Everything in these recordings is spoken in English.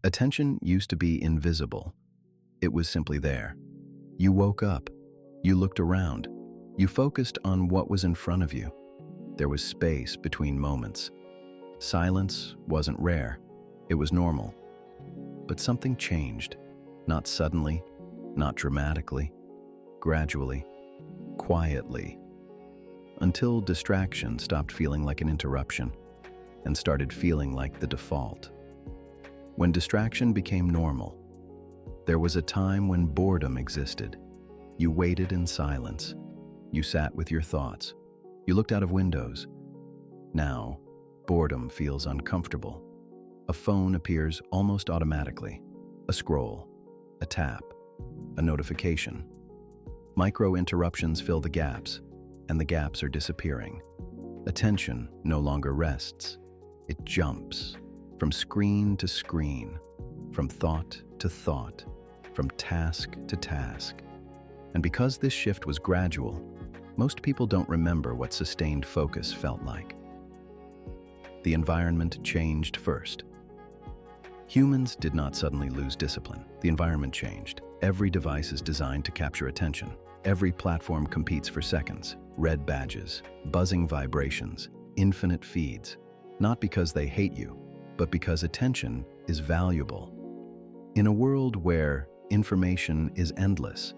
Attention used to be invisible. It was simply there. You woke up. You looked around. You focused on what was in front of you. There was space between moments. Silence wasn't rare. It was normal. But something changed. Not suddenly, not dramatically, gradually, quietly, until distraction stopped feeling like an interruption and started feeling like the default. When distraction became normal, there was a time when boredom existed. You waited in silence. You sat with your thoughts. You looked out of windows. Now, boredom feels uncomfortable. A phone appears almost automatically. A scroll, a tap, a notification. Micro-interruptions fill the gaps, and the gaps are disappearing. Attention no longer rests. It jumps from screen to screen, from thought to thought, from task to task. And because this shift was gradual, most people don't remember what sustained focus felt like. The environment changed first. Humans did not suddenly lose discipline. The environment changed. Every device is designed to capture attention. Every platform competes for seconds, red badges, buzzing vibrations, infinite feeds, not because they hate you, but because attention is valuable. In a world where information is endless,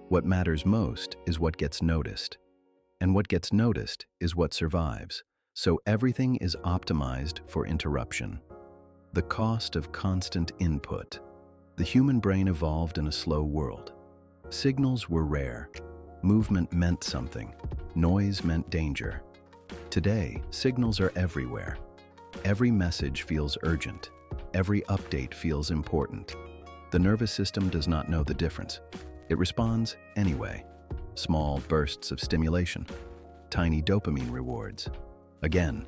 what matters most is what gets noticed. And what gets noticed is what survives. So everything is optimized for interruption. The cost of constant input. The human brain evolved in a slow world. Signals were rare. Movement meant something. Noise meant danger. Today, signals are everywhere. Every message feels urgent. Every update feels important. The nervous system does not know the difference. It responds anyway. Small bursts of stimulation. Tiny dopamine rewards. Again,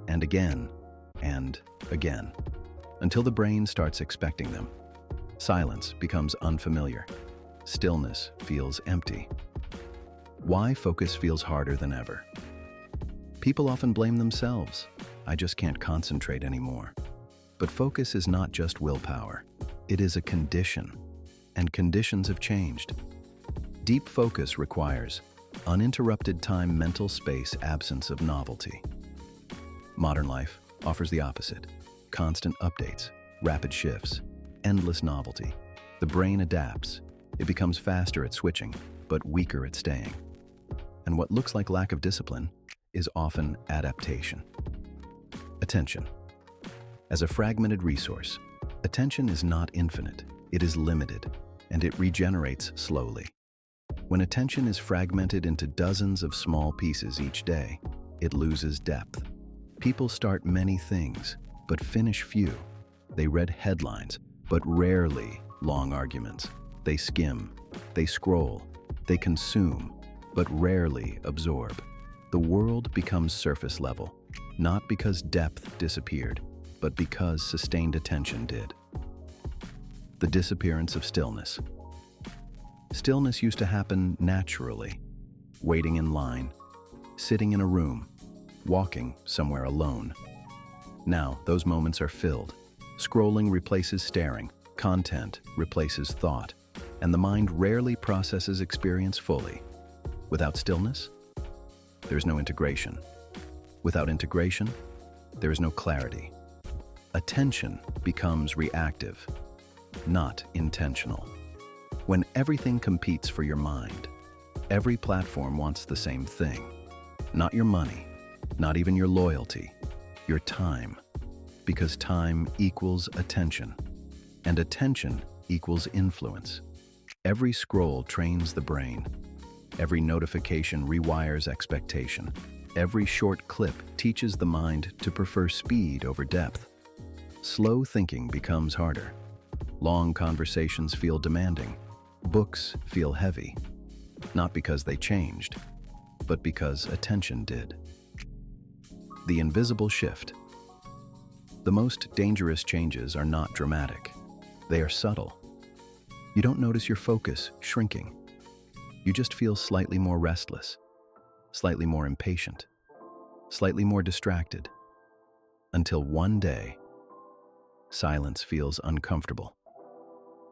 and again, and again. Until the brain starts expecting them. Silence becomes unfamiliar. Stillness feels empty. Why focus feels harder than ever? People often blame themselves. I just can't concentrate anymore. But focus is not just willpower. It is a condition. And conditions have changed. Deep focus requires uninterrupted time, mental space, absence of novelty. Modern life offers the opposite. Constant updates, rapid shifts, endless novelty. The brain adapts. It becomes faster at switching, but weaker at staying. And what looks like lack of discipline is often adaptation. Attention. As a fragmented resource, attention is not infinite. It is limited, and it regenerates slowly. When attention is fragmented into dozens of small pieces each day, it loses depth. People start many things, but finish few. They read headlines, but rarely long arguments. They skim, they scroll, they consume, but rarely absorb. The world becomes surface level, not because depth disappeared, but because sustained attention did. The disappearance of stillness. Stillness used to happen naturally, waiting in line, sitting in a room, walking somewhere alone. Now, those moments are filled. Scrolling replaces staring, content replaces thought, and the mind rarely processes experience fully. Without stillness, there's no integration. Without integration, there is no clarity. Attention becomes reactive, not intentional. When everything competes for your mind, every platform wants the same thing. Not your money, not even your loyalty, your time. Because time equals attention, and attention equals influence. Every scroll trains the brain. Every notification rewires expectation. Every short clip teaches the mind to prefer speed over depth. Slow thinking becomes harder. Long conversations feel demanding. Books feel heavy. Not because they changed, but because attention did. The invisible shift. The most dangerous changes are not dramatic. They are subtle. You don't notice your focus shrinking. You just feel slightly more restless, slightly more impatient, slightly more distracted, until one day, Silence feels uncomfortable.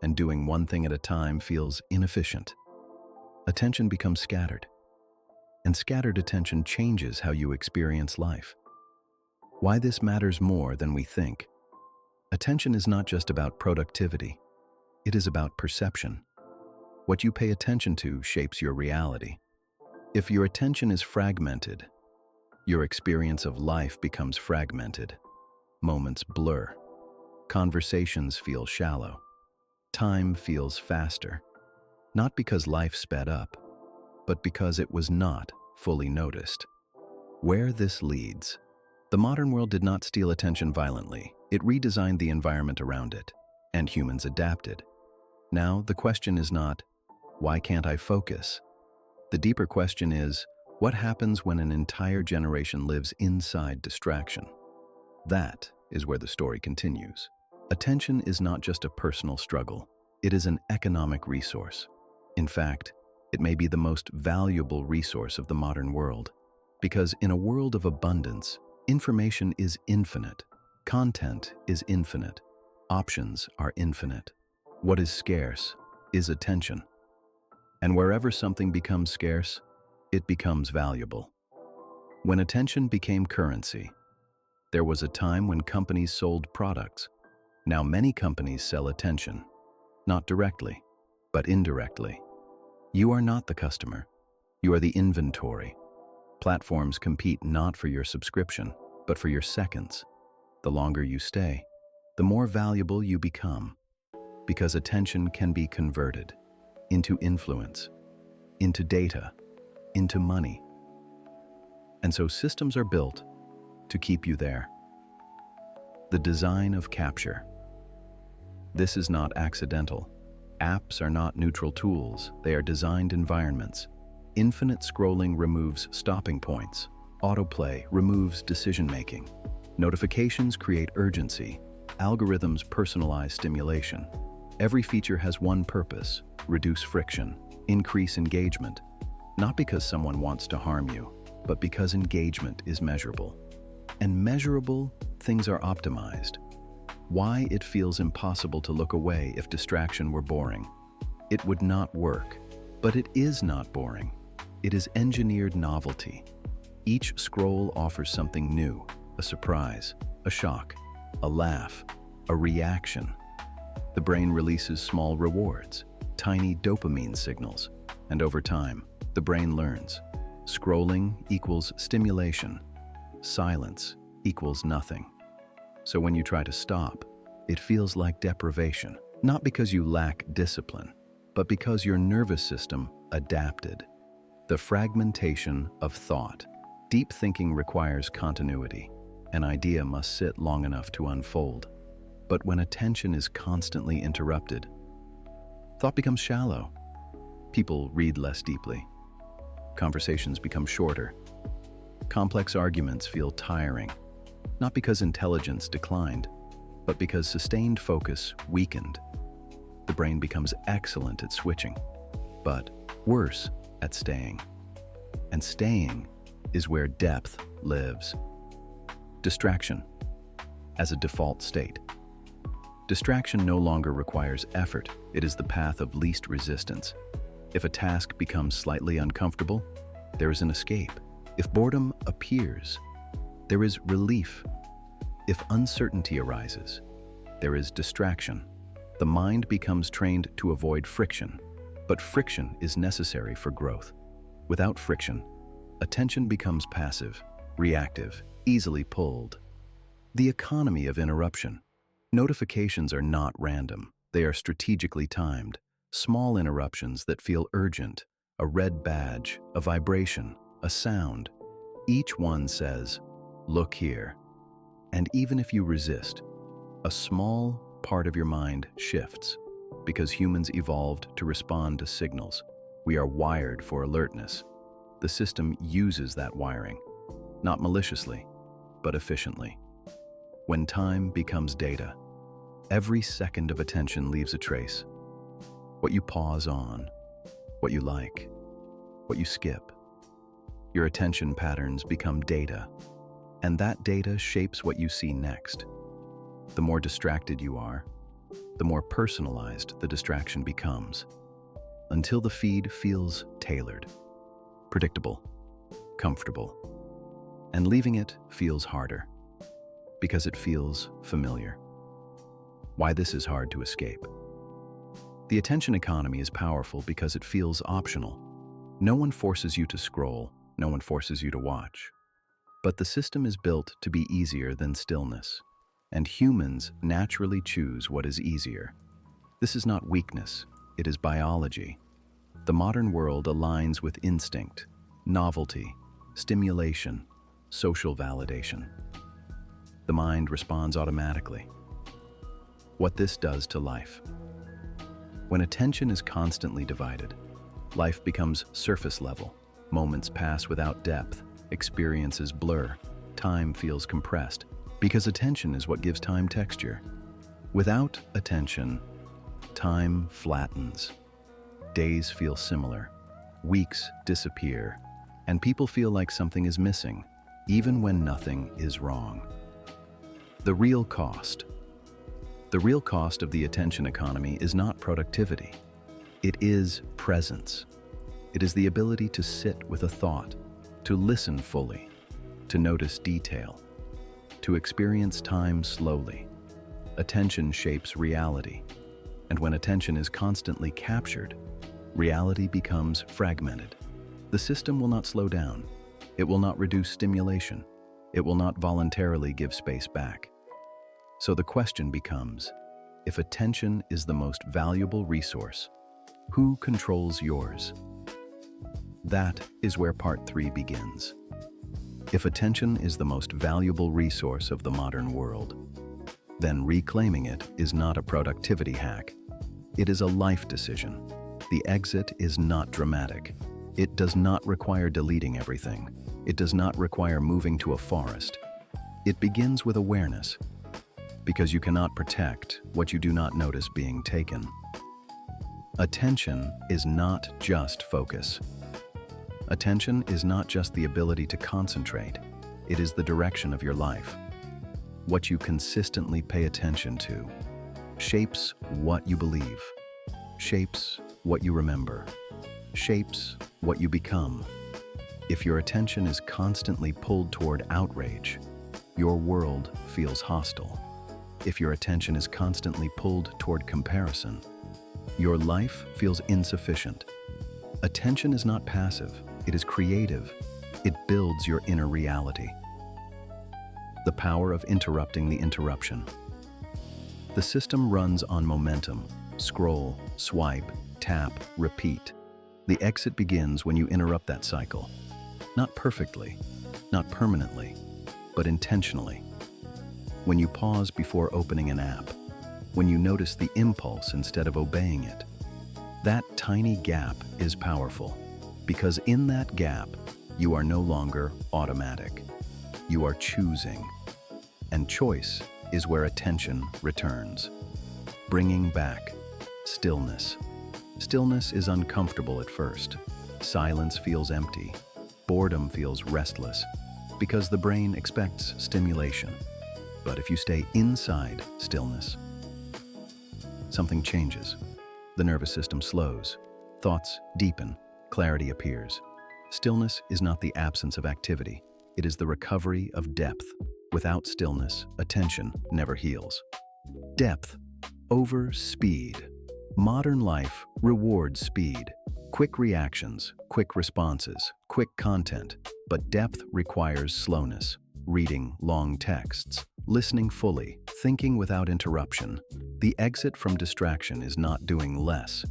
And doing one thing at a time feels inefficient. Attention becomes scattered. And scattered attention changes how you experience life. Why this matters more than we think. Attention is not just about productivity. It is about perception. What you pay attention to shapes your reality. If your attention is fragmented, your experience of life becomes fragmented. Moments blur. Conversations feel shallow. Time feels faster. Not because life sped up, but because it was not fully noticed. Where this leads. The modern world did not steal attention violently. It redesigned the environment around it, and humans adapted. Now, the question is not, why can't I focus? The deeper question is, what happens when an entire generation lives inside distraction? That is where the story continues. Attention is not just a personal struggle. It is an economic resource. In fact, it may be the most valuable resource of the modern world. Because in a world of abundance, information is infinite. Content is infinite. Options are infinite. What is scarce is attention. And wherever something becomes scarce, it becomes valuable. When attention became currency, there was a time when companies sold products. Now many companies sell attention, not directly, but indirectly. You are not the customer. You are the inventory. Platforms compete not for your subscription, but for your seconds. The longer you stay, the more valuable you become. Because attention can be converted into influence, into data, into money. And so systems are built to keep you there. The design of capture. This is not accidental. Apps are not neutral tools. They are designed environments. Infinite scrolling removes stopping points. Autoplay removes decision-making. Notifications create urgency. Algorithms personalize stimulation. Every feature has one purpose: reduce friction, increase engagement. Not because someone wants to harm you, but because engagement is measurable. And measurable things are optimized. Why it feels impossible to look away if distraction were boring. It would not work, but it is not boring. It is engineered novelty. Each scroll offers something new, a surprise, a shock, a laugh, a reaction. The brain releases small rewards, tiny dopamine signals, and over time, the brain learns. Scrolling equals stimulation. Silence equals nothing. So when you try to stop, it feels like deprivation, not because you lack discipline, but because your nervous system adapted. The fragmentation of thought. Deep thinking requires continuity. An idea must sit long enough to unfold. But when attention is constantly interrupted, thought becomes shallow. People read less deeply. Conversations become shorter. Complex arguments feel tiring, not because intelligence declined, but because sustained focus weakened. The brain becomes excellent at switching, but worse at staying. And staying is where depth lives. Distraction as a default state. Distraction no longer requires effort. It is the path of least resistance. If a task becomes slightly uncomfortable, there is an escape. If boredom appears, there is relief. If uncertainty arises, there is distraction. The mind becomes trained to avoid friction, but friction is necessary for growth. Without friction, attention becomes passive, reactive, easily pulled. The economy of interruption. Notifications are not random. They are strategically timed. Small interruptions that feel urgent, a red badge, a vibration, a sound. Each one says, "Look here." And even if you resist, a small part of your mind shifts because humans evolved to respond to signals. We are wired for alertness. The system uses that wiring, not maliciously, but efficiently. When time becomes data, every second of attention leaves a trace. What you pause on, what you like, what you skip. Your attention patterns become data, and that data shapes what you see next. The more distracted you are, the more personalized the distraction becomes, until the feed feels tailored, predictable, comfortable, and leaving it feels harder because it feels familiar. Why this is hard to escape. The attention economy is powerful because it feels optional. No one forces you to scroll, no one forces you to watch. But the system is built to be easier than stillness, and humans naturally choose what is easier. This is not weakness, it is biology. The modern world aligns with instinct, novelty, stimulation, social validation. The mind responds automatically. What this does to life. When attention is constantly divided, life becomes surface level. Moments pass without depth, experiences blur, time feels compressed, because attention is what gives time texture. Without attention, time flattens. Days feel similar, weeks disappear, and people feel like something is missing, even when nothing is wrong. The real cost. The real cost of the attention economy is not productivity. It is presence. It is the ability to sit with a thought, to listen fully, to notice detail, to experience time slowly. Attention shapes reality, and when attention is constantly captured, reality becomes fragmented. The system will not slow down. It will not reduce stimulation. It will not voluntarily give space back. So the question becomes, if attention is the most valuable resource, who controls yours? That is where part 3 begins. If attention is the most valuable resource of the modern world, then reclaiming it is not a productivity hack. It is a life decision. The exit is not dramatic. It does not require deleting everything. It does not require moving to a forest. It begins with awareness, because you cannot protect what you do not notice being taken. Attention is not just focus. Attention is not just the ability to concentrate. It is the direction of your life. What you consistently pay attention to shapes what you believe, shapes what you remember, shapes what you become. If your attention is constantly pulled toward outrage, your world feels hostile. If your attention is constantly pulled toward comparison, your life feels insufficient. Attention is not passive, it is creative. It builds your inner reality. The power of interrupting the interruption. The system runs on momentum. Scroll, swipe, tap, repeat. The exit begins when you interrupt that cycle. Not perfectly, not permanently, but intentionally. When you pause before opening an app, when you notice the impulse instead of obeying it. That tiny gap is powerful, because in that gap, you are no longer automatic. You are choosing, and choice is where attention returns. Bringing back stillness. Stillness is uncomfortable at first. Silence feels empty. Boredom feels restless, because the brain expects stimulation. But if you stay inside stillness, something changes. The nervous system slows, thoughts deepen, clarity appears. Stillness is not the absence of activity, it is the recovery of depth. Without stillness, attention never heals. Depth over speed. Modern life rewards speed. Quick reactions, quick responses, quick content, but depth requires slowness. Reading long texts, listening fully, thinking without interruption. The exit from distraction is not doing less.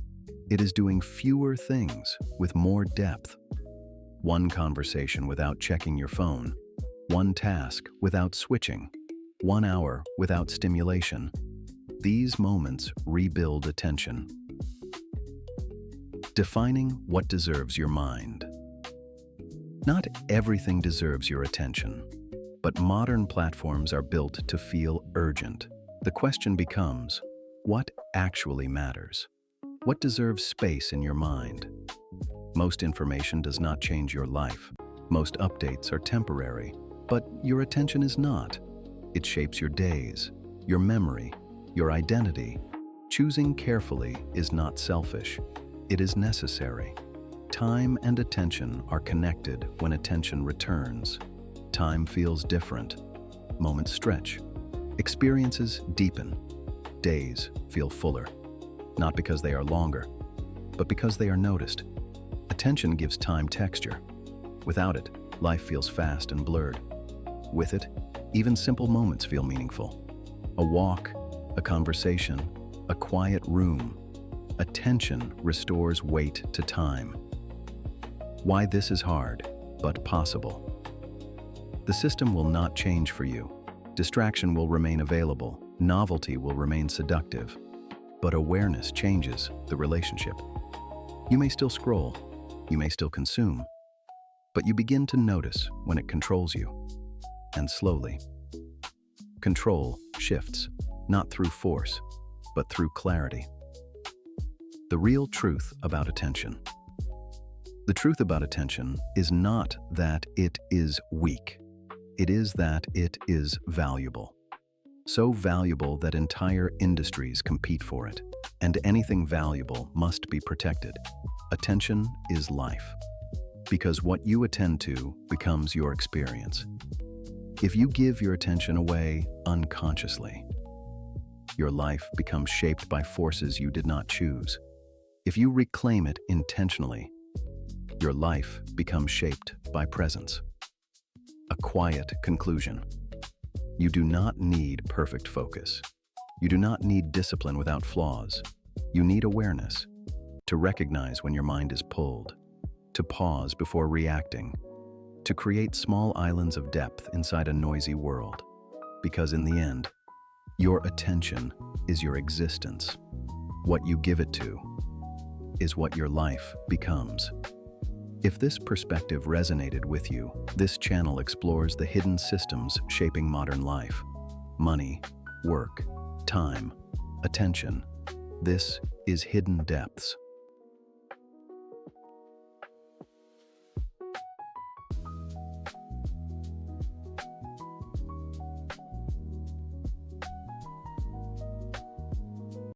It is doing fewer things with more depth. One conversation without checking your phone. One task without switching. 1 hour without stimulation. These moments rebuild attention. Defining what deserves your mind. Not everything deserves your attention. But modern platforms are built to feel urgent. The question becomes, what actually matters? What deserves space in your mind? Most information does not change your life. Most updates are temporary, but your attention is not. It shapes your days, your memory, your identity. Choosing carefully is not selfish. It is necessary. Time and attention are connected when attention returns. Time feels different. Moments stretch. Experiences deepen. Days feel fuller. Not because they are longer, but because they are noticed. Attention gives time texture. Without it, life feels fast and blurred. With it, even simple moments feel meaningful. A walk, a conversation, a quiet room. Attention restores weight to time. Why this is hard, but possible. The system will not change for you. Distraction will remain available. Novelty will remain seductive. But awareness changes the relationship. You may still scroll. You may still consume. But you begin to notice when it controls you. And slowly, control shifts, not through force, but through clarity. The real truth about attention. The truth about attention is not that it is weak. It is that it is valuable. So valuable that entire industries compete for it. And anything valuable must be protected. Attention is life. Because what you attend to becomes your experience. If you give your attention away unconsciously, your life becomes shaped by forces you did not choose. If you reclaim it intentionally, your life becomes shaped by presence. A quiet conclusion. You do not need perfect focus. You do not need discipline without flaws. You need awareness to recognize when your mind is pulled, to pause before reacting, to create small islands of depth inside a noisy world. Because in the end, your attention is your existence. What you give it to is what your life becomes. If this perspective resonated with you, this channel explores the hidden systems shaping modern life. Money, work, time, attention. This is Hidden Depths.